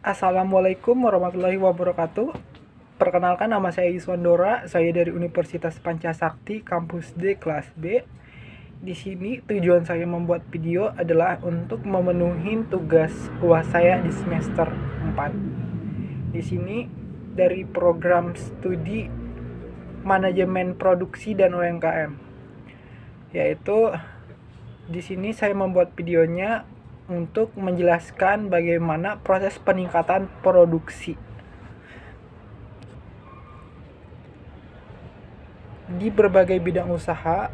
Assalamualaikum warahmatullahi wabarakatuh. Perkenalkan, nama saya Iswandora, saya dari Universitas Pancasakti, Kampus D, kelas B. Di sini tujuan saya membuat video adalah untuk memenuhi tugas UAS saya di semester 4. Di sini dari program studi Manajemen Produksi dan UMKM. Yaitu di sini saya membuat videonya untuk menjelaskan bagaimana proses peningkatan produksi. Di berbagai bidang usaha,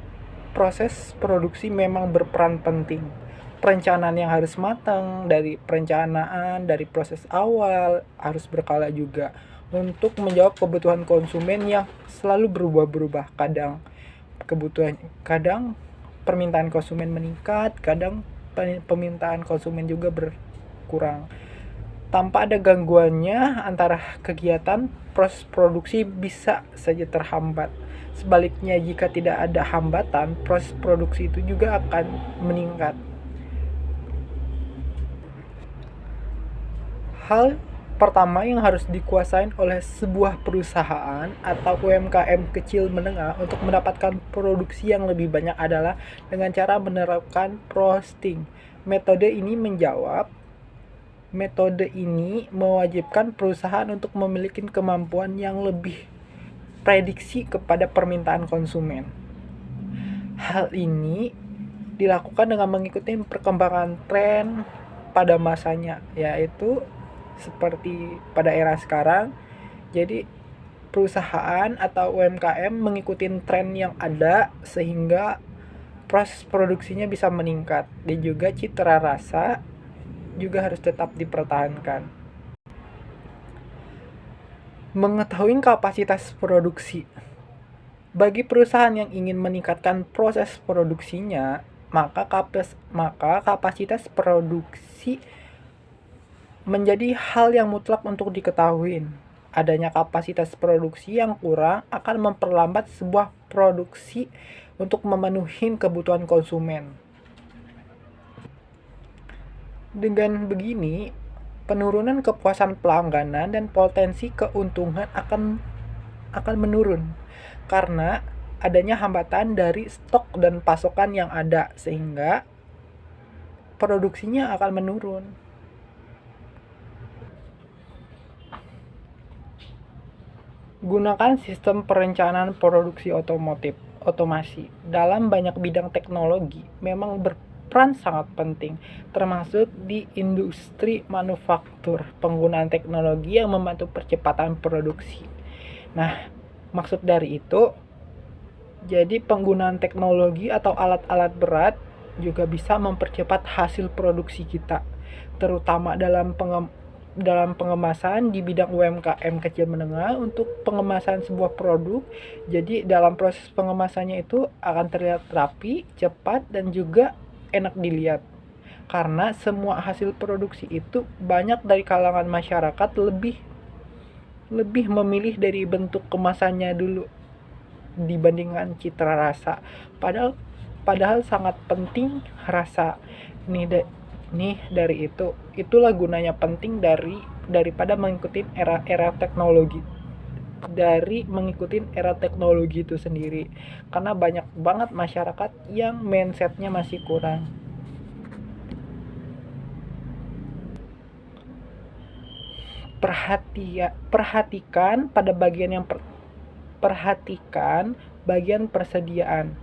proses produksi memang berperan penting. Perencanaan yang harus matang, dari perencanaan, dari proses awal, harus berkala juga untuk menjawab kebutuhan konsumen yang selalu berubah-berubah. Kadang permintaan konsumen meningkat, kadang permintaan konsumen juga berkurang. Tanpa ada gangguannya antara kegiatan, proses produksi bisa saja terhambat. Sebaliknya, jika tidak ada hambatan, proses produksi itu juga akan meningkat. Hal pertama yang harus dikuasain oleh sebuah perusahaan atau UMKM kecil menengah untuk mendapatkan produksi yang lebih banyak adalah dengan cara menerapkan roasting. Metode ini mewajibkan perusahaan untuk memiliki kemampuan yang lebih prediksi kepada permintaan konsumen. Hal ini dilakukan dengan mengikuti perkembangan tren pada masanya, yaitu seperti pada era sekarang. Jadi perusahaan atau UMKM mengikuti tren yang ada sehingga proses produksinya bisa meningkat, dan juga citra rasa juga harus tetap dipertahankan. Mengetahui kapasitas produksi. Bagi perusahaan yang ingin meningkatkan proses produksinya, maka kapasitas produksi menjadi hal yang mutlak untuk diketahui. Adanya kapasitas produksi yang kurang akan memperlambat sebuah produksi untuk memenuhi kebutuhan konsumen. Dengan begini, penurunan kepuasan pelanggan dan potensi keuntungan akan menurun karena adanya hambatan dari stok dan pasokan yang ada, sehingga produksinya akan menurun. Gunakan sistem perencanaan produksi otomasi. Dalam banyak bidang teknologi memang berperan sangat penting, termasuk di industri manufaktur. Penggunaan teknologi yang membantu percepatan produksi. Nah, maksud dari itu, jadi penggunaan teknologi atau alat-alat berat juga bisa mempercepat hasil produksi kita, terutama dalam pengemasan di bidang UMKM kecil menengah. Untuk pengemasan sebuah produk, jadi dalam proses pengemasannya itu akan terlihat rapi, cepat, dan juga enak dilihat. Karena semua hasil produksi itu banyak dari kalangan masyarakat lebih memilih dari bentuk kemasannya dulu dibandingkan citra rasa. Padahal sangat penting rasa. Dari itulah gunanya penting daripada mengikuti era teknologi. Mengikuti era teknologi itu sendiri, karena banyak banget masyarakat yang mindsetnya masih kurang. Perhatikan bagian persediaan.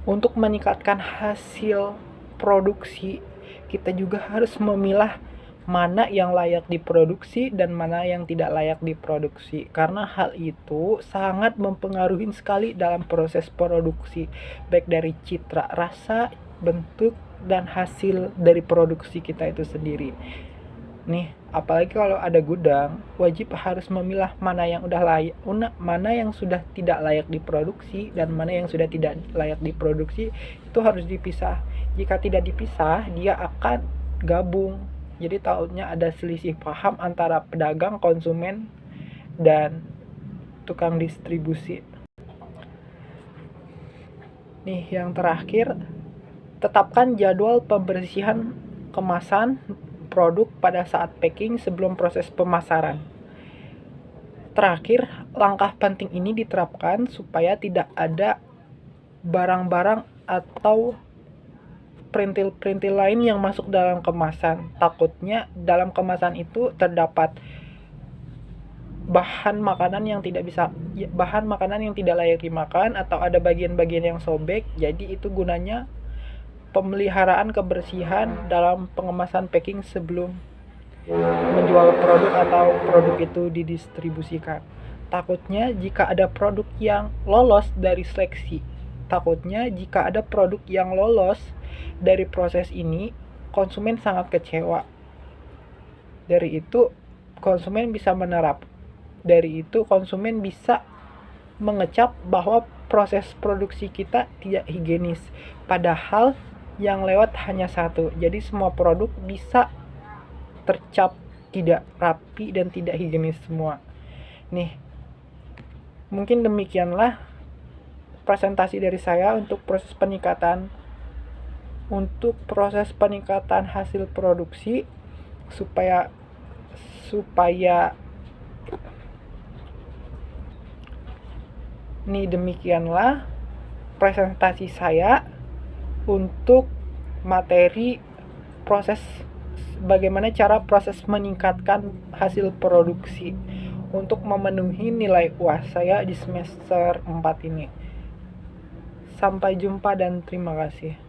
Untuk meningkatkan hasil produksi, kita juga harus memilah mana yang layak diproduksi dan mana yang tidak layak diproduksi, karena hal itu sangat mempengaruhi sekali dalam proses produksi, baik dari citra rasa, bentuk, dan hasil dari produksi kita itu sendiri. Apalagi kalau ada gudang, wajib harus memilah mana yang mana yang sudah tidak layak diproduksi dan mana yang sudah tidak layak diproduksi. Itu harus dipisah. Jika tidak dipisah, dia akan gabung. Jadi takutnya ada selisih paham antara pedagang, konsumen, dan tukang distribusi. Yang terakhir, tetapkan jadwal pembersihan kemasan produk pada saat packing sebelum proses pemasaran. Terakhir, langkah penting ini diterapkan supaya tidak ada barang-barang atau perintil-perintil lain yang masuk dalam kemasan. Takutnya dalam kemasan itu terdapat bahan makanan yang tidak layak dimakan, atau ada bagian-bagian yang sobek. Jadi itu gunanya pemeliharaan kebersihan dalam pengemasan packing sebelum menjual produk atau produk itu didistribusikan. Takutnya jika ada produk yang lolos dari proses ini, konsumen sangat kecewa. Dari itu konsumen bisa mengecap bahwa proses produksi kita tidak higienis, padahal yang lewat hanya satu. Jadi semua produk bisa tercap tidak rapi dan tidak higienis semua. Nih, mungkin demikianlah presentasi dari saya untuk proses peningkatan hasil produksi supaya demikianlah presentasi saya untuk materi bagaimana cara proses meningkatkan hasil produksi untuk memenuhi nilai UAS saya di semester 4 ini. Sampai jumpa dan terima kasih.